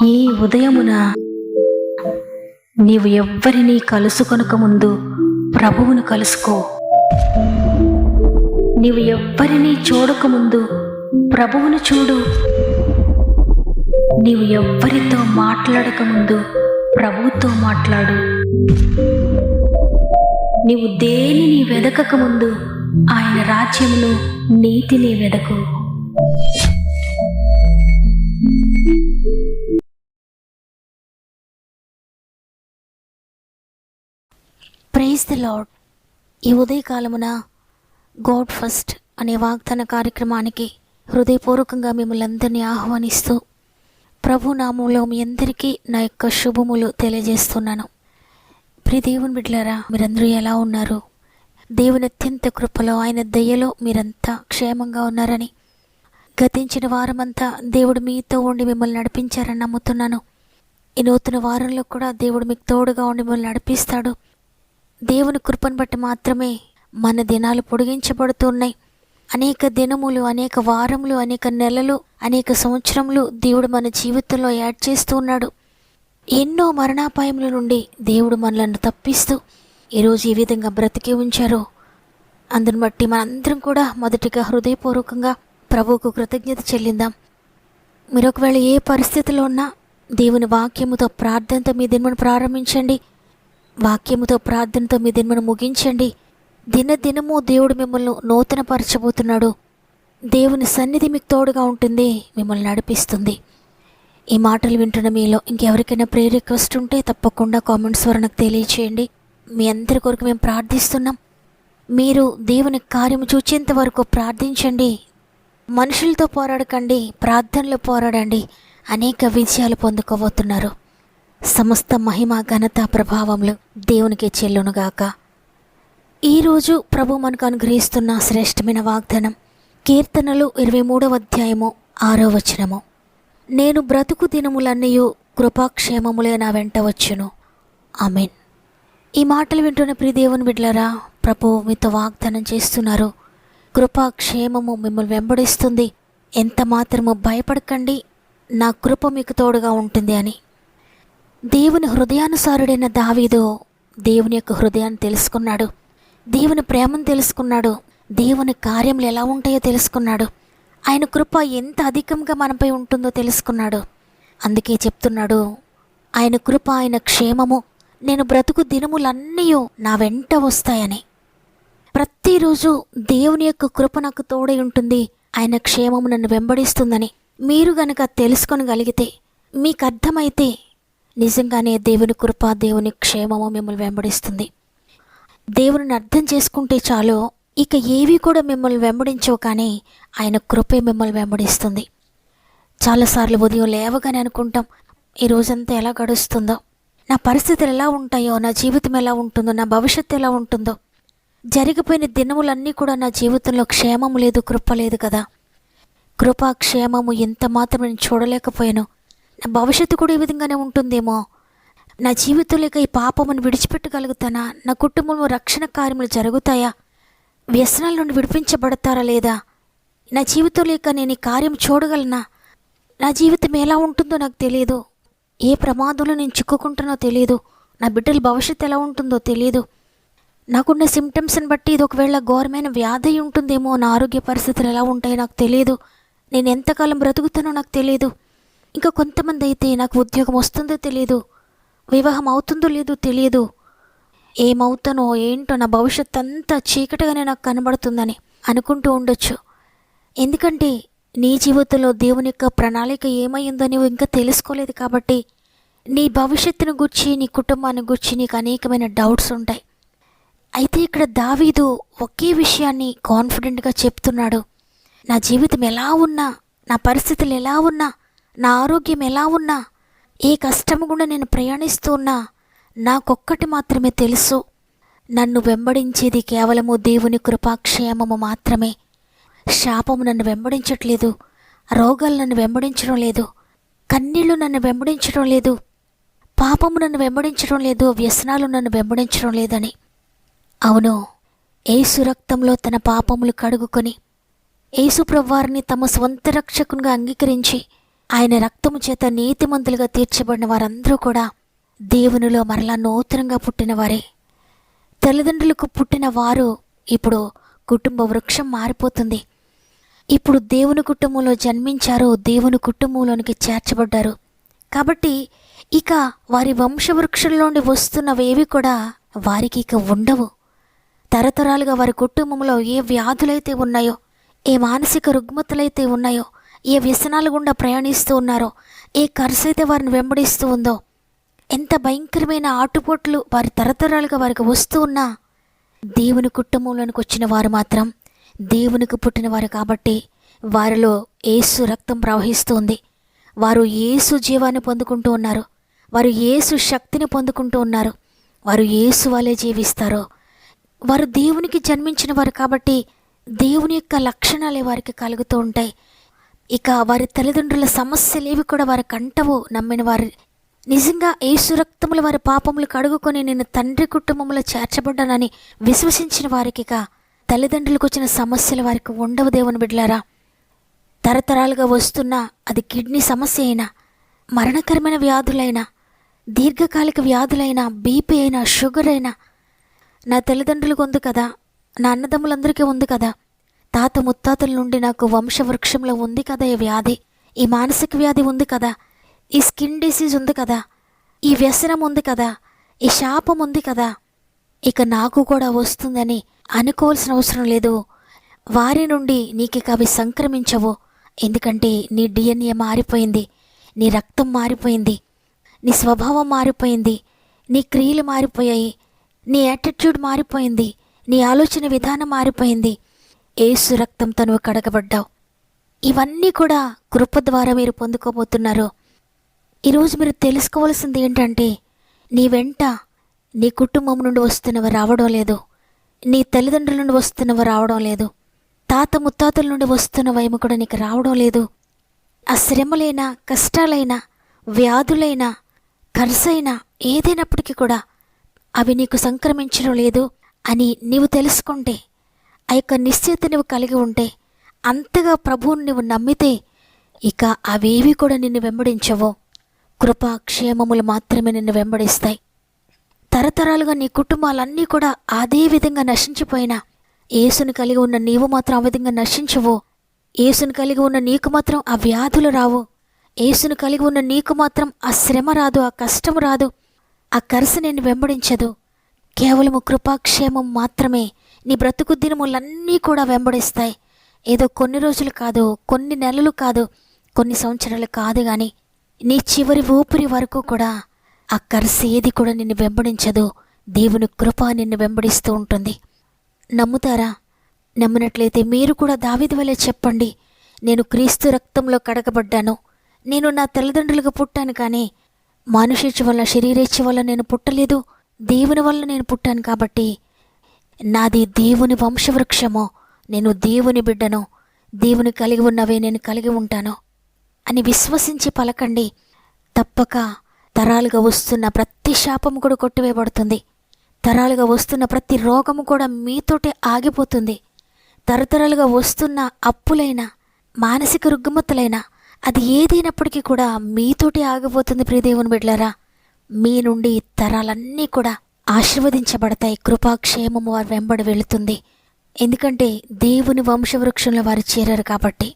ఈ ఉదయమున నీవు ఎవ్వరినీ కలుసుకొనక ముందు ప్రభువును కలుసుకో. నీవు ఎవ్వరినీ చూడకముందు ప్రభువును చూడు. నీవు ఎవ్వరితో మాట్లాడకముందు ప్రభువుతో మాట్లాడు. నీవు దేనిని వెదకకముందు ఆయన రాజ్యమును నీతిని వెదకు. Praise the lord. ఈ ఉదయకాలమున గాడ్ ఫస్ట్ అనే వాగ్దాన కార్యక్రమానికి హృదయపూర్వకంగా మిమ్మల్ని అందరినీ ఆహ్వానిస్తూ ప్రభు నామంలో మీ అందరికీ నా యొక్క శుభములు తెలియజేస్తున్నాను. ప్రియ దేవుని బిడ్డలారా, మీరందరూ ఎలా ఉన్నారు? దేవుని అత్యంత కృపలో, ఆయన దయలో మీరంతా క్షేమంగా ఉన్నారని, గతించిన వారమంతా దేవుడు మీతో ఉండి మిమ్మల్ని నడిపించారని నమ్ముతున్నాను. ఈ నూతన వారంలో కూడా దేవుడు మీకు తోడుగా ఉండి మిమ్మల్ని నడిపిస్తాడు. దేవుని కృపను బట్టి మాత్రమే మన దినాలు పొడిగించబడుతున్నాయి. అనేక దినములు, అనేక వారములు, అనేక నెలలు, అనేక సంవత్సరములు దేవుడు మన జీవితంలో యాడ్ చేస్తూ ఉన్నాడు. ఎన్నో మరణాపాయముల నుండి దేవుడు మనలను తప్పిస్తూ ఈరోజు ఈ విధంగా బ్రతికి ఉంచారు. అందుని బట్టి మనందరం కూడా మొదటిగా హృదయపూర్వకంగా ప్రభువుకు కృతజ్ఞత చెల్లిందాం. మీరు ఒకవేళ ఏ పరిస్థితిలో ఉన్నా దేవుని వాక్యముతో ప్రార్థనతో మీ దినమును ప్రారంభించండి. వాక్యముతో ప్రార్థనతో మీ దినమును ముగించండి. దినదినము దేవుడు మిమ్మల్ని నూతనపరచబోతున్నాడు. దేవుని సన్నిధి మీకు తోడుగా ఉంటుంది, మిమ్మల్ని నడిపిస్తుంది. ఈ మాటలు వింటున్న మీలో ఇంకెవరికైనా ప్రేయర్ రిక్వెస్ట్ ఉంటే తప్పకుండా కామెంట్స్ ద్వారా నాకు తెలియచేయండి. మీ అందరి కొరకు మేము ప్రార్థిస్తున్నాం. మీరు దేవుని కార్యము చూచేంత వరకు ప్రార్థించండి. మనుషులతో పోరాడకండి, ప్రార్థనలో పోరాడండి. అనేక విజయాలు పొందుకోబోతున్నారు. సమస్త మహిమ, ఘనత, ప్రభావములు దేవునికి చెల్లునుగాక. ఈరోజు ప్రభు మనకు అనుగ్రహిస్తున్న శ్రేష్టమైన వాగ్దానం కీర్తనలు 23వ అధ్యాయము 6వ వచనము. నేను బ్రతుకు దినములన్నయు కృపాక్షేమములే నా వెంట వచ్చును. ఆమెన్. ఈ మాటలు వింటున్న ప్రియ దేవుని బిడ్డలారా, ప్రభు మీతో వాగ్దానం చేస్తున్నారు. కృపాక్షేమము మిమ్మల్ని వెంబడిస్తుంది. ఎంత మాత్రము భయపడకండి, నా కృప మీకు తోడుగా ఉంటుంది అని. దేవుని హృదయానుసారుడైన దావీదు దేవుని యొక్క హృదయాన్ని తెలుసుకున్నాడు. దేవుని ప్రేమను తెలుసుకున్నాడు. దేవుని కార్యములు ఎలా ఉంటాయో తెలుసుకున్నాడు. ఆయన కృప ఎంత అధికంగా మనపై ఉంటుందో తెలుసుకున్నాడు. అందుకే చెప్తున్నాడు, ఆయన కృప, ఆయన క్షేమము నేను బ్రతుకు దినములన్నీ నా వెంట వస్తాయని. ప్రతిరోజు దేవుని యొక్క కృప నాకు తోడై ఉంటుంది, ఆయన క్షేమము నన్ను వెంబడిస్తుందని మీరు గనక తెలుసుకొనగలిగితే, మీకు అర్థమైతే నిజంగానే దేవుని కృప, దేవుని క్షేమము మిమ్మల్ని వెంబడిస్తుంది. దేవుని అర్థం చేసుకుంటే చాలు, ఇక ఏవి కూడా మిమ్మల్ని వెంబడించవు, కానీ ఆయన కృపే మిమ్మల్ని వెంబడిస్తుంది. చాలాసార్లు ఉదయం లేవగానే అనుకుంటాం, ఈ రోజంతా ఎలా గడుస్తుందో, నా పరిస్థితులు ఎలా ఉంటాయో, నా జీవితం ఎలా ఉంటుందో, నా భవిష్యత్తు ఎలా ఉంటుందో. జరిగిపోయిన దినములన్నీ కూడా నా జీవితంలో క్షేమము లేదు, కృప లేదు కదా. కృపా క్షేమము ఎంత మాత్రం నేను చూడలేకపోయాను. నా భవిష్యత్తు కూడా ఈ విధంగానే ఉంటుందేమో. నా జీవితంలో ఈ పాపమును విడిచిపెట్టగలుగుతానా? నా కుటుంబంలో రక్షణ కార్యములు జరుగుతాయా? వ్యసనాల నుండి విడిపించబడతారా లేదా? నా జీవితంలో నేను ఈ కార్యం చూడగలనా? నా జీవితం ఎలా ఉంటుందో నాకు తెలియదు. ఏ ప్రమాదంలో నేను చిక్కుకుంటానో తెలియదు. నా బిడ్డల భవిష్యత్తు ఎలా ఉంటుందో తెలియదు. నాకున్న సిమ్టమ్స్ని బట్టి ఇది ఒకవేళ ఘోరమైన వ్యాధి ఉంటుందేమో. నా ఆరోగ్య పరిస్థితులు ఎలా ఉంటాయో నాకు తెలియదు. నేను ఎంతకాలం బ్రతుకుతానో నాకు తెలియదు. ఇంకా కొంతమంది అయితే నాకు ఉద్యోగం వస్తుందో తెలియదు, వివాహం అవుతుందో లేదో తెలియదు. ఏమవుతానో ఏంటో, నా భవిష్యత్తు అంతా చీకటిగానే నాకు కనబడుతుందని అనుకుంటూ ఉండొచ్చు. ఎందుకంటే నీ జీవితంలో దేవుని యొక్క ప్రణాళిక ఏమైందో నువ్వు ఇంకా తెలుసుకోలేదు కాబట్టి నీ భవిష్యత్తును గురించి, నీ కుటుంబాన్ని గురించి నీకు అనేకమైన డౌట్స్ ఉంటాయి. అయితే ఇక్కడ దావీదు ఒకే విషయాన్ని కాన్ఫిడెంట్గా చెప్తున్నాడు. నా జీవితం ఎలా ఉన్నా, నా పరిస్థితులు ఎలా ఉన్నా, నా ఆరోగ్యం ఎలా ఉన్నా, ఏ కష్టము కూడా నేను ప్రయాణిస్తూ ఉన్నా, నాకొక్కటి మాత్రమే తెలుసు, నన్ను వెంబడించేది కేవలము దేవుని కృపాక్షేమము మాత్రమే. శాపము నన్ను వెంబడించట్లేదు, రోగాలు నన్ను వెంబడించడం లేదు, కన్నీళ్లు నన్ను వెంబడించడం లేదు, పాపము నన్ను వెంబడించడం లేదు, వ్యసనాలు నన్ను వెంబడించడం లేదని. అవును, యేసు రక్తంలో తన పాపములు కడుగుకొని యేసు ప్రభువారిని తమ స్వంత రక్షకునిగా అంగీకరించి ఆయన రక్తము చేత నీతిమంతులుగా తీర్చబడిన వారందరూ కూడా దేవునిలో మరలా నూతనంగా పుట్టిన వారే. తల్లిదండ్రులకు పుట్టిన వారు ఇప్పుడు కుటుంబ వృక్షం మారిపోతుంది. ఇప్పుడు దేవుని కుటుంబంలో జన్మించారు, దేవుని కుటుంబంలోనికి చేర్చబడ్డారు. కాబట్టి ఇక వారి వంశవృక్షంలోండి వస్తున్నవేవి కూడా వారికి ఇక ఉండవు. తరతరాలుగా వారి కుటుంబంలో ఏ వ్యాధులైతే ఉన్నాయో, ఏ మానసిక రుగ్మతలైతే ఉన్నాయో, ఏ వ్యసనాలు గుండా ప్రయాణిస్తూ ఉన్నారో, ఏ కర్సు అయితే వారిని వెంబడిస్తూ ఉందో, ఎంత భయంకరమైన ఆటుపోట్లు వారి తరతరాలుగా వారికి వస్తూ ఉన్నా దేవుని కుటుంబంలోనికి వచ్చిన వారు మాత్రం దేవునికి పుట్టినవారు కాబట్టి వారిలో యేసు రక్తం ప్రవహిస్తుంది. వారు యేసు జీవాన్ని పొందుకుంటూ ఉన్నారు. వారు యేసు శక్తిని పొందుకుంటూ ఉన్నారు. వారు యేసు వలె జీవిస్తారు. వారు దేవునికి జన్మించిన వారు కాబట్టి దేవుని యొక్క లక్షణాలే వారికి కలుగుతూ ఉంటాయి. ఇక వారి తల్లిదండ్రుల సమస్యలేవి కూడా వారికి అంటవు. నమ్మిన వారు నిజంగా యేసు రక్తములు వారి పాపములు కడుగుకొని నేను తండ్రి కుటుంబంలో చేర్చబడ్డానని విశ్వసించిన వారికి ఇక తల్లిదండ్రులకు వచ్చిన సమస్యలు వారికి ఉండవు. దేవుని బిడ్డలారా, తరతరాలుగా వస్తున్న అది కిడ్నీ సమస్య అయినా, మరణకరమైన వ్యాధులైనా, దీర్ఘకాలిక వ్యాధులైనా, బీపీ అయినా, షుగర్ అయినా, నా తల్లిదండ్రులకు ఉంది కదా, నా అన్నదమ్ములందరికీ ఉంది కదా, తాత ముత్తాతల నుండి నాకు వంశవృక్షంలో ఉంది కదా ఈ వ్యాధి, ఈ మానసిక వ్యాధి ఉంది కదా, ఈ స్కిన్ డిసీజ్ ఉంది కదా, ఈ వ్యసనం ఉంది కదా, ఈ శాపం ఉంది కదా, ఇక నాకు కూడా వస్తుందని అనుకోవాల్సిన అవసరం లేదు. వారి నుండి నీకిక అవి సంక్రమించవు. ఎందుకంటే నీ డిఎన్ఏ మారిపోయింది, నీ రక్తం మారిపోయింది, నీ స్వభావం మారిపోయింది, నీ క్రియలు మారిపోయాయి, నీ యాటిట్యూడ్ మారిపోయింది, నీ ఆలోచన విధానం మారిపోయింది. యేసు రక్తంతో నువ్వు కడగబడ్డావు. ఇవన్నీ కూడా కృప ద్వారా మీరు పొందుకోబోతున్నారు. ఈరోజు మీరు తెలుసుకోవాల్సింది ఏంటంటే, నీ వెంట నీ కుటుంబం నుండి వస్తున్నవి రావడం లేదు, నీ తల్లిదండ్రుల నుండి వస్తున్నవి రావడం లేదు, తాత ముత్తాతల నుండి వస్తున్నవేమో కూడా నీకు రావడం లేదు. ఆ శ్రమలైనా, కష్టాలైనా, వ్యాధులైనా, ఖర్చైనా ఏదైనప్పటికీ కూడా అవి నీకు సంక్రమించడం లేదు అని నీవు తెలుసుకుంటే, ఆ యొక్క నిశ్చయత నువ్వు కలిగి ఉంటే, అంతగా ప్రభువుని నువ్వు నమ్మితే ఇక అవేవి కూడా నిన్ను వెంబడించవు. కృపా క్షేమములు మాత్రమే నిన్ను వెంబడిస్తాయి. తరతరాలుగా నీ కుటుంబాలన్నీ కూడా అదే విధంగా నశించిపోయినా యేసుని కలిగి ఉన్న నీవు మాత్రం ఆ విధంగా నశించవు. యేసుని కలిగి ఉన్న నీకు మాత్రం ఆ వ్యాధులు రావు. యేసుని కలిగి ఉన్న నీకు మాత్రం ఆ శ్రమ రాదు, ఆ కష్టం రాదు, ఆ కరస నిన్ను వెంబడించదు. కేవలము కృపాక్షేమం మాత్రమే నీ బ్రతుకు దినములన్నీ కూడా వెంబడిస్తాయి. ఏదో కొన్ని రోజులు కాదు, కొన్ని నెలలు కాదు, కొన్ని సంవత్సరాలు కాదు, కానీ నీ చివరి ఊపిరి వరకు కూడా ఆ కరస ఏది కూడా నిన్ను వెంబడించదు. దేవుని కృప నిన్ను వెంబడిస్తూ ఉంటుంది. నమ్ముతారా? నమ్మినట్లయితే మీరు కూడా దావీదు వలె చెప్పండి, నేను క్రీస్తు రక్తంలో కడగబడ్డాను. నేను నా తల్లిదండ్రులకు పుట్టాను, కానీ మానుషేచ్ఛ వల్ల, శరీరేచ్ఛ వల్ల నేను పుట్టలేదు, దేవుని వల్ల నేను పుట్టాను. కాబట్టి నాది దేవుని వంశవృక్షము, నేను దేవుని బిడ్డను, దేవుని కలిగి ఉన్నవే నేను కలిగి ఉంటాను అని విశ్వసించి పలకండి. తప్పక తరాలుగా వస్తున్న ప్రతి శాపము కూడా కొట్టివేయబడుతుంది. తరాలుగా వస్తున్న ప్రతి రోగము కూడా మీతోటే ఆగిపోతుంది. తరతరాలుగా వస్తున్న అప్పులైనా, మానసిక రుగ్మతలైనా, అది ఏదైనప్పటికీ కూడా మీతోటి ఆగిపోతుంది. ప్రియదేవుని బిడ్డలారా, మీ నుండి తరాలన్నీ కూడా ఆశీర్వదించబడతాయి. కృపాక్షేమము వారి వెంబడి వెళుతుంది. ఎందుకంటే దేవుని వంశవృక్షంలో వారు చేరారు కాబట్టి.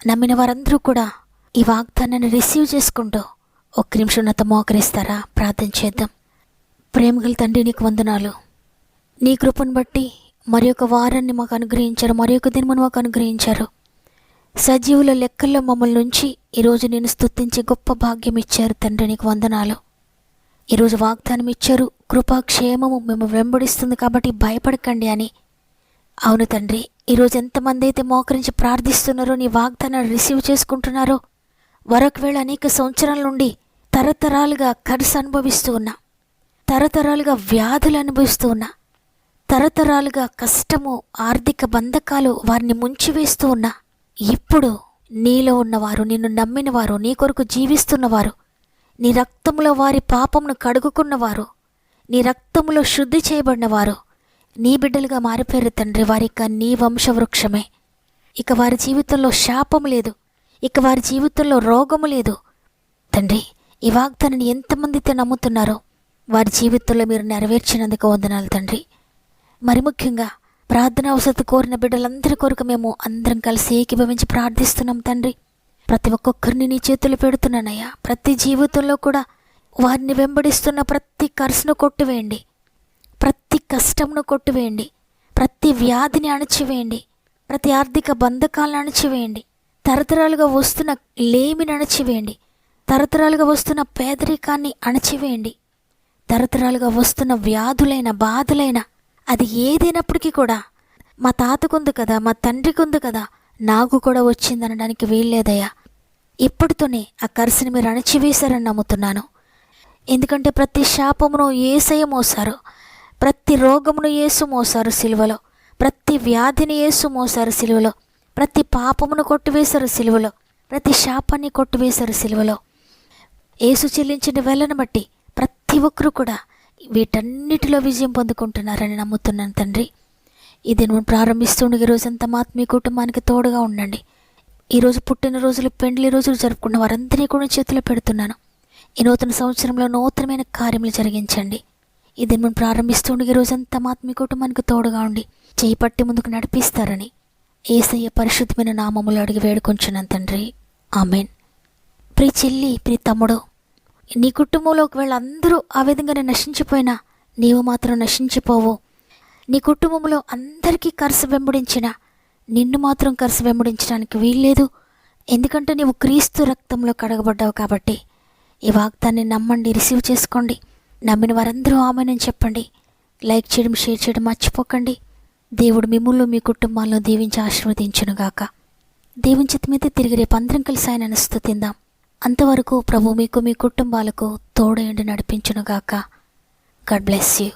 నమ్మిన వారందరూ కూడా ఈ వాగ్దానాన్ని రిసీవ్ చేసుకుంటూ ఒక్క నిమిషం నాతో మోకరిస్తారా? ప్రార్థన చేద్దాం. ప్రేమగల తండ్రి, నీకు వందనాలు. నీ కృపను బట్టి మరి ఒక వారాన్ని మాకు అనుగ్రహించారు, మరి ఒక దినమును మాకు అనుగ్రహించారు. సజీవుల లెక్కల్లో మమ్మల్ని నుంచి ఈరోజు నేను స్తుతించే గొప్ప భాగ్యం ఇచ్చారు తండ్రి, నీకు వందనాలు. ఈరోజు వాగ్దానం ఇచ్చారు, కృపాక్షేమము మేము వెంబడిస్తుంది కాబట్టి భయపడకండి అని. అవును తండ్రి, ఈరోజు ఎంతమంది అయితే మోకరించి ప్రార్థిస్తున్నారో, నీ వాగ్దానాన్ని రిసీవ్ చేసుకుంటున్నారో, వరొకవేళ అనేక సంవత్సరాల నుండి తరతరాలుగా కర్సు అనుభవిస్తూ ఉన్నా, తరతరాలుగా వ్యాధులు అనుభవిస్తూ ఉన్నా, తరతరాలుగా కష్టము, ఆర్థిక బంధకాలు వారిని ముంచివేస్తూ ఉన్నా, ఇప్పుడు నీలో ఉన్నవారు, నిన్ను నమ్మినవారు, నీ కొరకు జీవిస్తున్నవారు, నీ రక్తంలో వారి పాపమును కడుగుకున్నవారు, నీ రక్తములో శుద్ధి చేయబడినవారు నీ బిడ్డలుగా మారిపోయారు తండ్రి. వారిక నీ వంశవృక్షమే. ఇక వారి జీవితంలో శాపం లేదు, ఇక వారి జీవితంలో రోగము లేదు. తండ్రి, ఈ వాగ్దానాన్ని ఎంతమంది అయితే నమ్ముతున్నారో వారి జీవితంలో మీరు నెరవేర్చినందుకు వందనాలు తండ్రి. మరి ముఖ్యంగా ప్రార్థన అవసరం కోరిన బిడ్డలందరి కొరకు మేము అందరం కలిసి ఏకీభవించి ప్రార్థిస్తున్నాం తండ్రి. ప్రతి ఒక్కొక్కరిని నీ చేతులు పెడుతున్నానయ్యా. ప్రతి జీవితంలో కూడా వారిని వెంబడిస్తున్న ప్రతి కర్సును కొట్టివేయండి, ప్రతి కష్టమును కొట్టివేయండి, ప్రతి వ్యాధిని అణచివేయండి, ప్రతి ఆర్థిక బంధకాలను అణచివేయండి, తరతరాలుగా వస్తున్న లేమిని అణచివేయండి, తరతరాలుగా వస్తున్న పేదరికాన్ని అణచివేయండి, తరతరాలుగా వస్తున్న వ్యాధులైన బాధలైన అది ఏదైనప్పటికీ కూడా మా తాతకుంది కదా, మా తండ్రికి ఉంది కదా, నాకు కూడా వచ్చిందనడానికి వీల్లేదయ్యా. ఇప్పటితోనే ఆ కర్సుని మీరు అణచివేశారని నమ్ముతున్నాను. ఎందుకంటే ప్రతి శాపమును యేసయ్య మోసారు, ప్రతి రోగమును యేసు మోసారు సిలువలో, ప్రతి వ్యాధిని యేసు మోసారు సిలువలో, ప్రతి పాపమును కొట్టివేశారు సిలువలో, ప్రతి శాపాన్ని కొట్టివేశారు సిలువలో. యేసు చెల్లించిన వెలను బట్టి ప్రతి ఒక్కరూ కూడా వీటన్నిటిలో విజయం పొందుకుంటున్నారని నమ్ముతున్నాను తండ్రి. ఇది నువ్వు ప్రారంభిస్తుండగా ఈరోజంతా మాత్రం మీ కుటుంబానికి తోడుగా ఉండండి. ఈరోజు పుట్టినరోజులు, పెండ్లి రోజులు జరుపుకున్న వారందరినీ కూడా చేతిలో పెడుతున్నాను. ఈ నూతన సంవత్సరంలో నూతనమైన కార్యములు జరిగించండి. ఇది మనం ప్రారంభిస్తుండగా రోజంతా మాత్రం మీ కుటుంబానికి తోడుగా ఉండి చేయి పట్టి ముందుకు నడిపిస్తారని యేసయ్య పరిశుద్ధమైన నామములు అడిగి వేడుకొంచున్నాను తండ్రి. ఆమెన్. ప్రియ చెల్లి, ప్రియ తమ్ముడు, నీ కుటుంబంలో ఒకవేళ అందరూ ఆ విధంగానే నశించిపోయినా నీవు మాత్రం నశించిపోవు. నీ కుటుంబంలో అందరికీ కర్సు వెంబడించిన నిన్ను మాత్రం కర్సు వెంబడించడానికి వీల్లేదు. ఎందుకంటే నీవు క్రీస్తు రక్తంలో కడగబడ్డావు కాబట్టి. ఈ వాగ్దాన్ని నమ్మండి, రిసీవ్ చేసుకోండి. నమ్మిన వారందరూ ఆమెనని చెప్పండి. లైక్ చేయడం, షేర్ చేయడం మర్చిపోకండి. దేవుడు మిమ్మల్ని మీ కుటుంబాలను దీవించి ఆశీర్వదించునుగాక. దేవుని చిత్తం మీద తిరిగి రేపు అందరం కలిసి ఆయనను స్తుతిందాం. అంతవరకు ప్రభు మీకు, మీ కుటుంబాలకు తోడయుండి నడిపించునుగాక. God bless you.